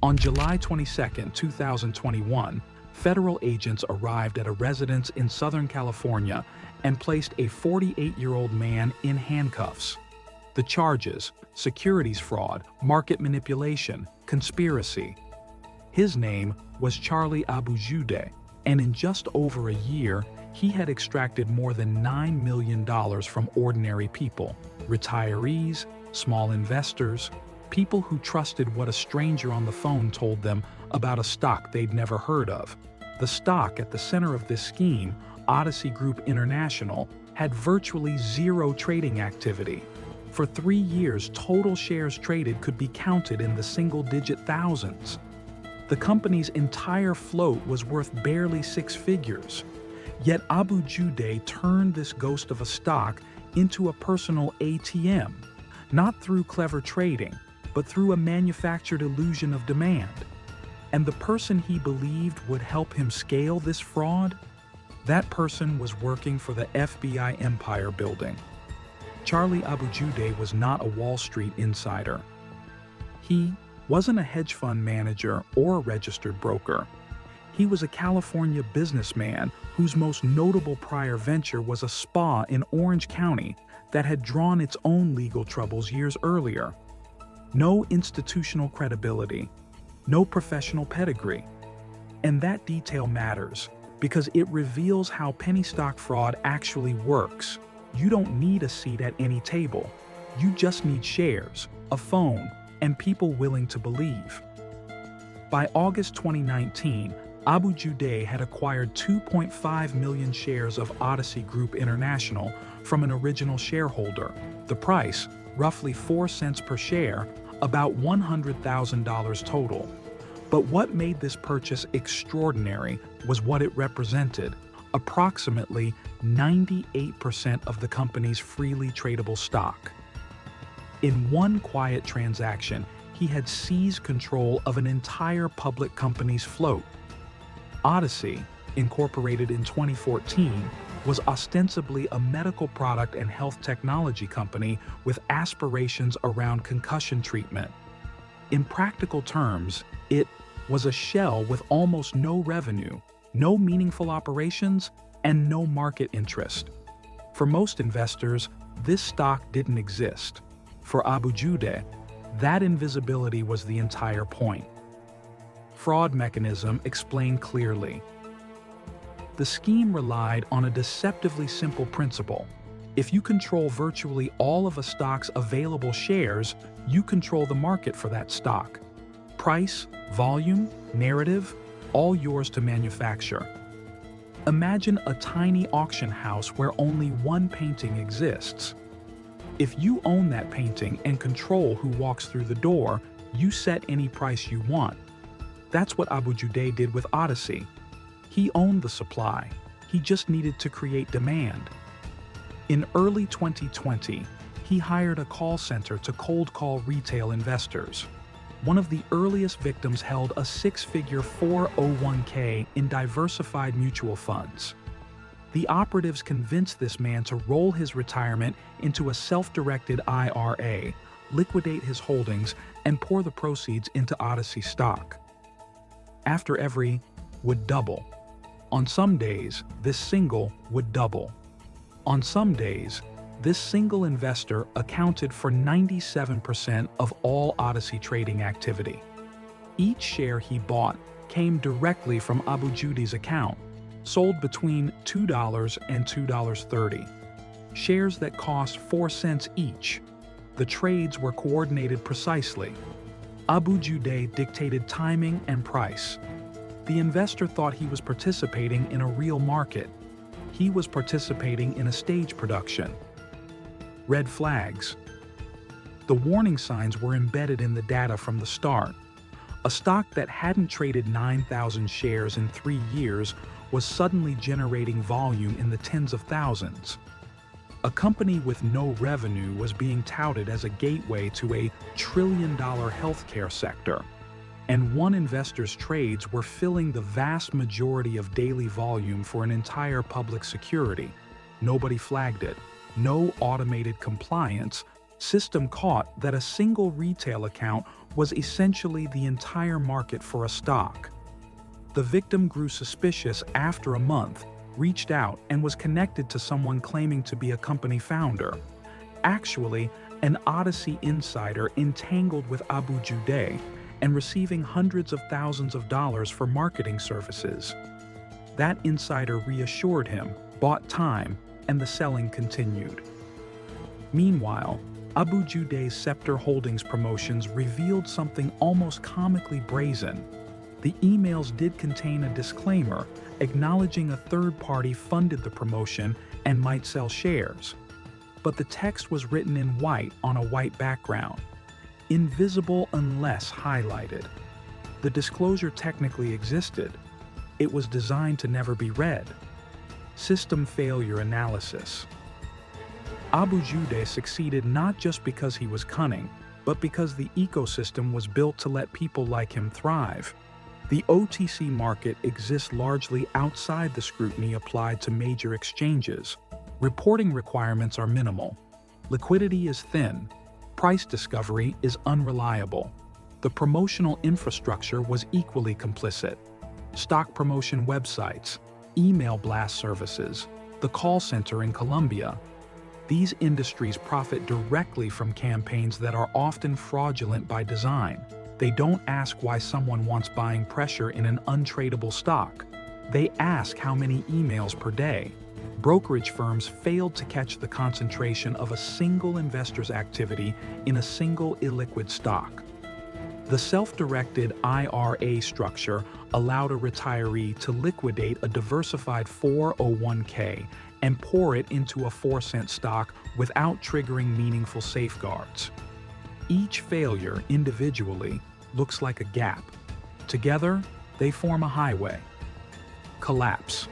On July 22, 2021, federal agents arrived at a residence in Southern California and placed a 48-year-old man in handcuffs. The charges: securities fraud, market manipulation, conspiracy. His name was Charlie Abujudeh, and in just over a year, he had extracted more than $9 million from ordinary people, retirees, small investors, people who trusted what a stranger on the phone told them about a stock they'd never heard of. The stock at the center of this scheme, Odyssey Group International, had virtually zero trading activity. For 3 years, total shares traded could be counted in the single-digit thousands. The company's entire float was worth barely 6 figures. Yet Abujudeh turned this ghost of a stock into a personal ATM, not through clever trading, but through a manufactured illusion of demand. And the person he believed would help him scale this fraud? That person was working for the FBI empire building. Charlie Abujudeh was not a Wall Street insider. He wasn't a hedge fund manager or a registered broker. He was a California businessman whose most notable prior venture was a spa in Orange County that had drawn its own legal troubles years earlier. No institutional credibility, no professional pedigree. And that detail matters because it reveals how penny stock fraud actually works. You don't need a seat at any table. You just need shares, a phone, and people willing to believe. By August 2019, Abujudeh had acquired 2.5 million shares of Odyssey Group International from an original shareholder. The price, roughly 4 cents per share, about $100,000 total. But what made this purchase extraordinary was what it represented: approximately 98% of the company's freely tradable stock. In one quiet transaction, he had seized control of an entire public company's float. Odyssey, incorporated in 2014, was ostensibly a medical product and health technology company with aspirations around concussion treatment. In practical terms, it was a shell with almost no revenue, no meaningful operations, and no market interest. For most investors, this stock didn't exist. For Abujudeh, that invisibility was the entire point. Fraud mechanism explained clearly. The scheme relied on a deceptively simple principle. If you control virtually all of a stock's available shares, you control the market for that stock. Price, volume, narrative, all yours to manufacture. Imagine a tiny auction house where only one painting exists. If you own that painting and control who walks through the door, you set any price you want. That's what Abujudeh did with Odyssey. He owned the supply. He just needed to create demand. In early 2020, he hired a call center to cold call retail investors. One of the earliest victims held a 6-figure 401k in diversified mutual funds. The operatives convinced this man to roll his retirement into a self-directed IRA, liquidate his holdings, and pour the proceeds into Odyssey stock. After every would double. On some days, this single would double. On some days, this single investor accounted for 97% of all Odyssey trading activity. Each share he bought came directly from Abujudeh's account, sold between $2 and $2.30. Shares that cost 4 cents each. The trades were coordinated precisely. Abujudeh dictated timing and price. The investor thought he was participating in a real market. He was participating in a stage production. Red flags. The warning signs were embedded in the data from the start. A stock that hadn't traded 9,000 shares in 3 years was suddenly generating volume in the tens of thousands. A company with no revenue was being touted as a gateway to a trillion-dollar healthcare sector. And one investor's trades were filling the vast majority of daily volume for an entire public security. Nobody flagged it. No automated compliance, System caught that a single retail account was essentially the entire market for a stock. The victim grew suspicious after a month, reached out, and was connected to someone claiming to be a company founder. Actually, an Odyssey insider entangled with Abujudeh and receiving hundreds of thousands of dollars for marketing services. That insider reassured him, bought time, and the selling continued. Meanwhile, Abujudeh's Scepter Holdings promotions revealed something almost comically brazen. The emails did contain a disclaimer acknowledging a third party funded the promotion and might sell shares. But the text was written in white on a white background, invisible unless highlighted. The disclosure technically existed. It was designed to never be read. System failure analysis. Abujudeh succeeded not just because he was cunning, but because the ecosystem was built to let people like him thrive. The OTC market exists largely outside the scrutiny applied to major exchanges. Reporting requirements are minimal. Liquidity is thin. Price discovery is unreliable. The promotional infrastructure was equally complicit. Stock promotion websites, email blast services, the call center in Colombia. These industries profit directly from campaigns that are often fraudulent by design. They don't ask why someone wants buying pressure in an untradable stock. They ask how many emails per day. Brokerage firms failed to catch the concentration of a single investor's activity in a single illiquid stock. The self-directed IRA structure allowed a retiree to liquidate a diversified 401k and pour it into a 4-cent stock without triggering meaningful safeguards. Each failure individually looks like a gap. Together, they form a highway. Collapse.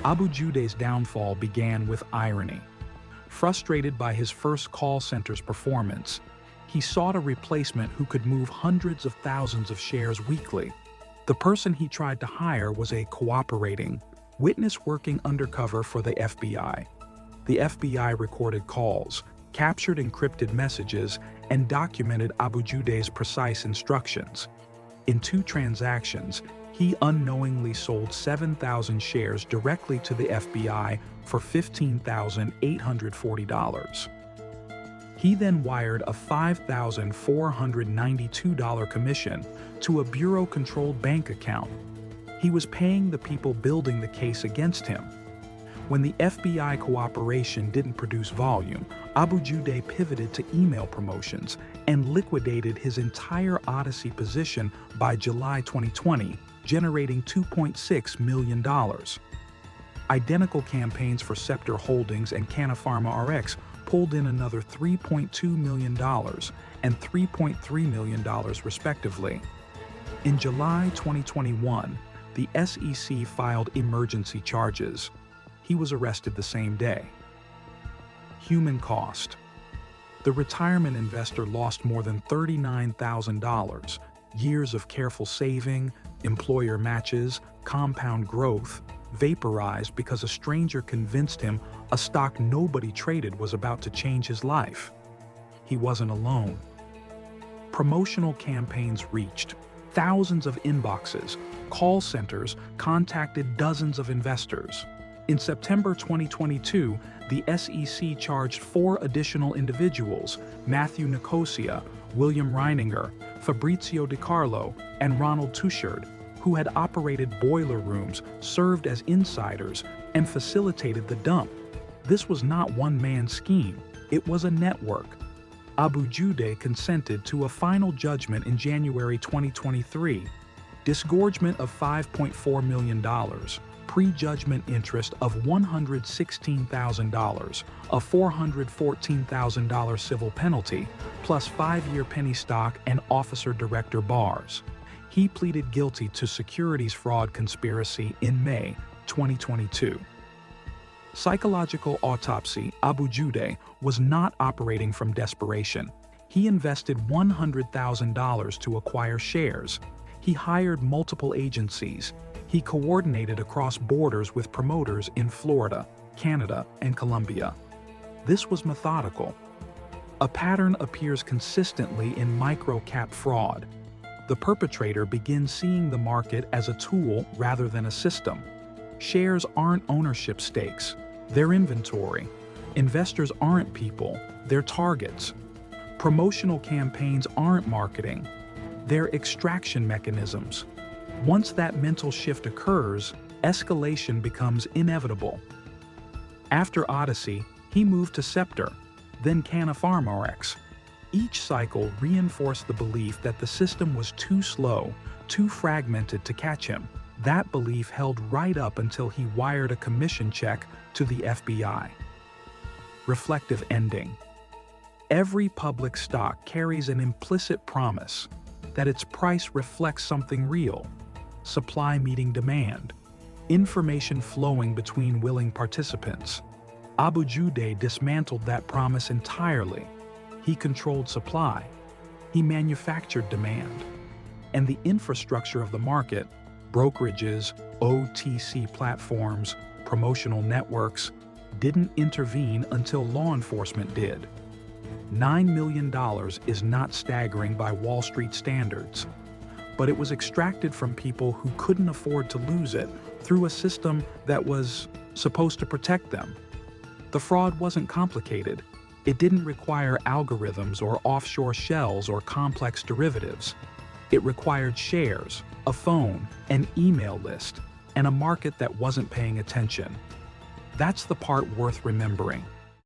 Abujudeh's downfall began with irony. Frustrated by his first call center's performance, he sought a replacement who could move hundreds of thousands of shares weekly. The person he tried to hire was a cooperating witness working undercover for the FBI. The FBI recorded calls, captured encrypted messages, and documented Abujudeh's precise instructions. In 2 transactions, he unknowingly sold 7,000 shares directly to the FBI for $15,840. He then wired a $5,492 commission to a bureau-controlled bank account. He was paying the people building the case against him. When the FBI cooperation didn't produce volume, Abujudeh pivoted to email promotions and liquidated his entire Odyssey position by July 2020, generating $2.6 million. Identical campaigns for Scepter Holdings and Canapharma RX pulled in another $3.2 million and $3.3 million respectively. In July 2021, the SEC filed emergency charges. He was arrested the same day. Human cost. The retirement investor lost more than $39,000. Years of careful saving, employer matches, compound growth, vaporized because a stranger convinced him a stock nobody traded was about to change his life. He wasn't alone. Promotional campaigns reached thousands of inboxes. Call centers contacted dozens of investors. In September 2022, the SEC charged 4 additional individuals, Matthew Nicosia, William Reininger, Fabrizio Di Carlo, and Ronald Touchard, who had operated boiler rooms, served as insiders, and facilitated the dump. This was not one man's scheme, it was a network. Abujudeh consented to a final judgment in January 2023, disgorgement of $5.4 million, prejudgment interest of $116,000, a $414,000 civil penalty, plus 5-year penny stock and officer-director bars. He pleaded guilty to securities fraud conspiracy in May 2022. Psychological autopsy. Abujudeh was not operating from desperation. He invested $100,000 to acquire shares. He hired multiple agencies. He coordinated across borders with promoters in Florida, Canada, and Colombia. This was methodical. A pattern appears consistently in micro-cap fraud. The perpetrator begins seeing the market as a tool rather than a system. Shares aren't ownership stakes, they're inventory. Investors aren't people, they're targets. Promotional campaigns aren't marketing, they're extraction mechanisms. Once that mental shift occurs, escalation becomes inevitable. After Odyssey, he moved to Scepter, then Canafarm-RX. Each cycle reinforced the belief that the system was too slow, too fragmented to catch him. That belief held right up until he wired a commission check to the FBI. Reflective ending. Every public stock carries an implicit promise that its price reflects something real: supply meeting demand, information flowing between willing participants. Abujudeh dismantled that promise entirely. He controlled supply, he manufactured demand, and the infrastructure of the market, brokerages, OTC platforms, promotional networks, didn't intervene until law enforcement did. $9 million is not staggering by Wall Street standards, but it was extracted from people who couldn't afford to lose it through a system that was supposed to protect them. The fraud wasn't complicated. It didn't require algorithms or offshore shells or complex derivatives. It required shares, a phone, an email list, and a market that wasn't paying attention. That's the part worth remembering.